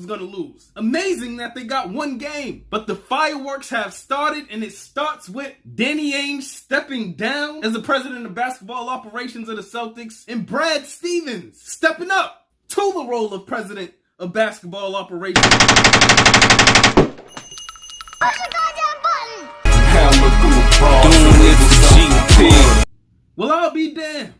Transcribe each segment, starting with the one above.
gonna lose. Amazing that they got one game. But the fireworks have started, and it starts with Danny Ainge stepping down as the president of basketball operations of the Celtics, and Brad Stevens stepping up to the role of president of basketball operations. Well, I'll be damned.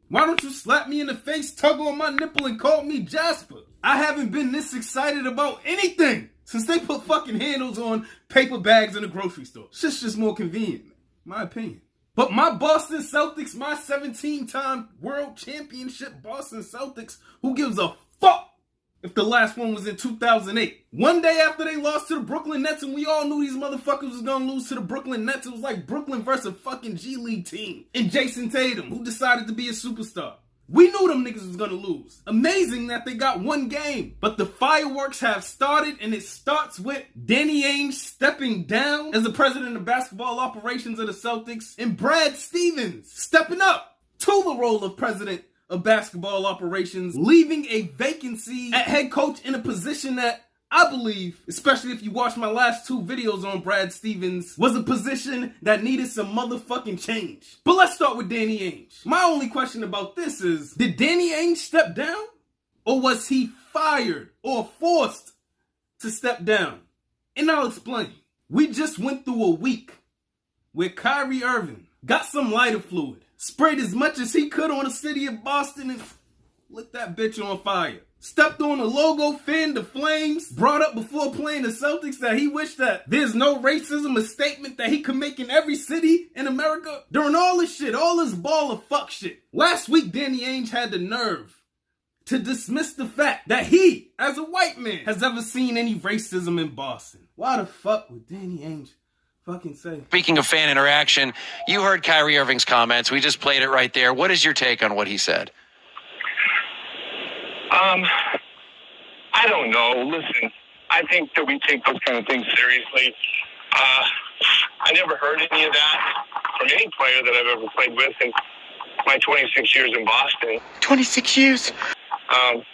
Why don't you slap me in the face, tug on my nipple, and call me Jasper? I haven't been this excited about anything since they put fucking handles on paper bags in the grocery store. Shit's just more convenient, my opinion. But my Boston Celtics, my 17-time world championship Boston Celtics, who gives a fuck if the last one was in 2008. One day after they lost to the Brooklyn Nets, and we all knew these motherfuckers was gonna lose to the Brooklyn Nets. It was like Brooklyn versus a fucking G League team. And Jason Tatum, who decided to be a superstar. We knew them niggas was gonna lose. Amazing that they got one game. But the fireworks have started, and it starts with Danny Ainge stepping down as the president of basketball operations of the Celtics, and Brad Stevens stepping up to the role of president of basketball operations, leaving a vacancy at head coach in a position that I believe, especially if you watch my last two videos on Brad Stevens, was a position that needed some motherfucking change. But let's start with Danny Ainge. My only question about this is, did Danny Ainge step down? Or was he fired or forced to step down? And I'll explain. We just went through a week where Kyrie Irving got some lighter fluid, sprayed as much as he could on the city of Boston, and lit that bitch on fire. Stepped on the logo, fanned the flames, brought up before playing the Celtics that he wished that there's no racism, a statement that he could make in every city in America. During all this shit, all this ball of fuck shit. Last week, Danny Ainge had the nerve to dismiss the fact that he, as a white man, has ever seen any racism in Boston. Why the fuck would Danny Ainge fucking say? Speaking of fan interaction, you heard Kyrie Irving's comments. We just played it right there. What is your take on what he said? I don't know. Listen, I think that we take those kind of things seriously. I never heard any of that from any player that I've ever played with in my 26 years in Boston. 26 years? I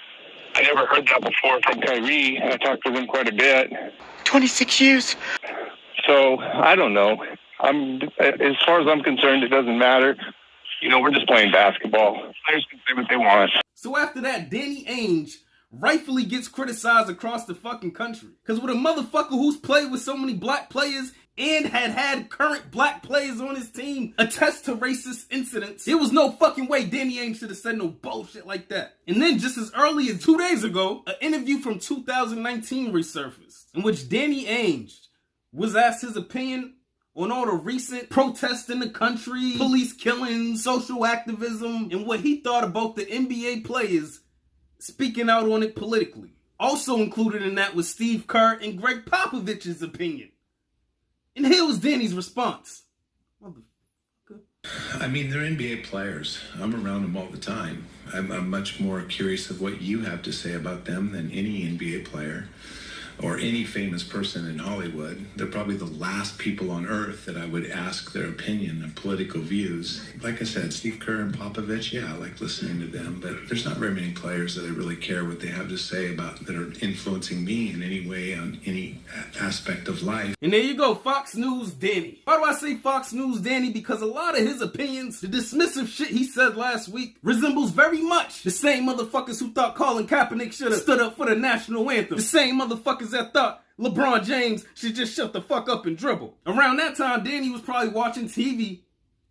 never heard that before from Kyrie. I talked to him quite a bit. 26 years? So, I don't know. As far as I'm concerned, it doesn't matter. You know, we're just playing basketball. Players can say what they want. So after that, Danny Ainge rightfully gets criticized across the fucking country. Because with a motherfucker who's played with so many black players and had current black players on his team attest to racist incidents, there was no fucking way Danny Ainge should have said no bullshit like that. And then just as early as 2 days ago, an interview from 2019 resurfaced in which Danny Ainge was asked his opinion on all the recent protests in the country, police killings, social activism, and what he thought about the NBA players speaking out on it politically. Also included in that was Steve Kerr and Greg Popovich's opinion. And here was Danny's response. Motherfucker. I mean, they're NBA players. I'm around them all the time. I'm much more curious of what you have to say about them than any NBA player or any famous person in Hollywood. They're probably the last people on earth that I would ask their opinion on political views. Like I said, Steve Kerr and Popovich, yeah, I like listening to them, but there's not very many players that I really care what they have to say about that are influencing me in any way on any aspect of life. And there you go, Fox News Danny. Why do I say Fox News Danny? Because a lot of his opinions, the dismissive shit he said last week, resembles very much the same motherfuckers who thought Colin Kaepernick should have stood up for the national anthem. The same motherfuckers that thought LeBron James should just shut the fuck up and dribble. Around that time, Danny was probably watching TV,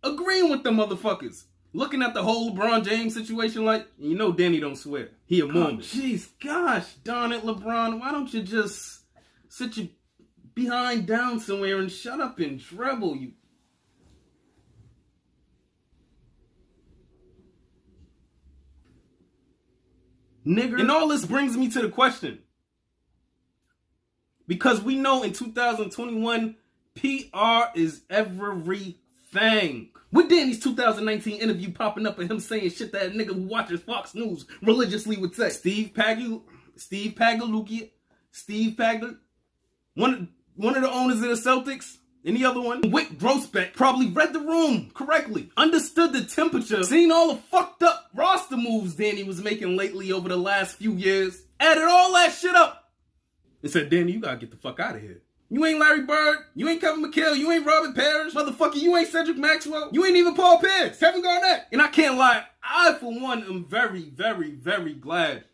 agreeing with the motherfuckers. Looking at the whole LeBron James situation like, you know Danny don't swear. He a Mormon. Jeez, gosh darn it, LeBron. Why don't you just sit your behind down somewhere and shut up and dribble, you... nigger. And all this brings me to the question. Because we know in 2021, PR is everything. With Danny's 2019 interview popping up and him saying shit that a nigga who watches Fox News religiously would say. Steve Paglucci, one of the owners of the Celtics, and the other one, Wick Grossbeck, probably read the room correctly, understood the temperature, seen all the fucked up roster moves Danny was making lately over the last few years, added all that shit up, and said, Danny, you gotta get the fuck out of here. You ain't Larry Bird. You ain't Kevin McHale. You ain't Robert Parrish. Motherfucker, you ain't Cedric Maxwell. You ain't even Paul Pierce. Kevin Garnett. And I can't lie, I, for one, am very, very, very glad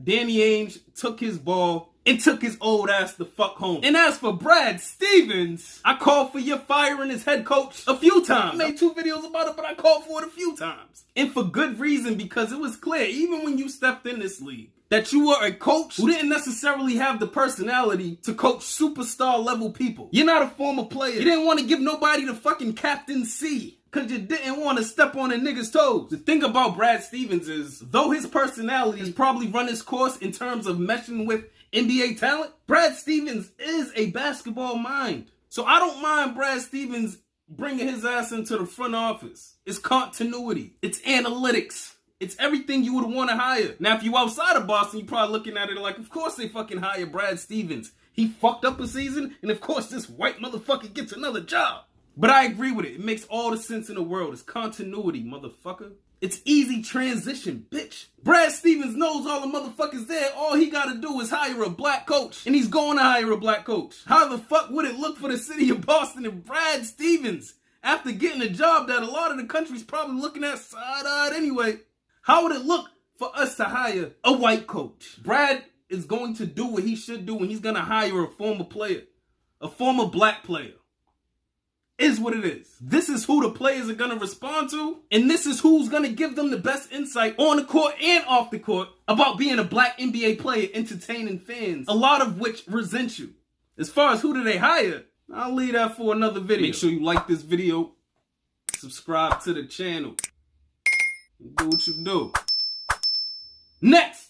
Danny Ainge took his ball and took his old ass the fuck home. And as for Brad Stevens, I called for your firing as head coach a few times. I made 2 videos about it, but I called for it a few times. And for good reason, because it was clear, even when you stepped in this league, that you were a coach who didn't necessarily have the personality to coach superstar level people. You're not a former player. You didn't want to give nobody the fucking captaincy because you didn't want to step on a nigga's toes. The thing about Brad Stevens is, though his personality has probably run its course in terms of meshing with NBA talent, Brad Stevens is a basketball mind. So I don't mind Brad Stevens bringing his ass into the front office. It's continuity. It's analytics. It's everything you would want to hire. Now, if you outside of Boston, you're probably looking at it like, of course they fucking hire Brad Stevens. He fucked up a season, and of course this white motherfucker gets another job. But I agree with it. It makes all the sense in the world. It's continuity, motherfucker. It's easy transition, bitch. Brad Stevens knows all the motherfuckers there. All he gotta do is hire a black coach. And he's going to hire a black coach. How the fuck would it look for the city of Boston if Brad Stevens, after getting a job that a lot of the country's probably looking at side-eyed anyway, how would it look for us to hire a white coach? Brad is going to do what he should do, and he's going to hire a former player, a former black player. Is what it is. This is who the players are going to respond to, and this is who's going to give them the best insight on the court and off the court about being a black NBA player, entertaining fans, a lot of which resent you. As far as who do they hire, I'll leave that for another video. Make sure you like this video, subscribe to the channel, do what you do. Next!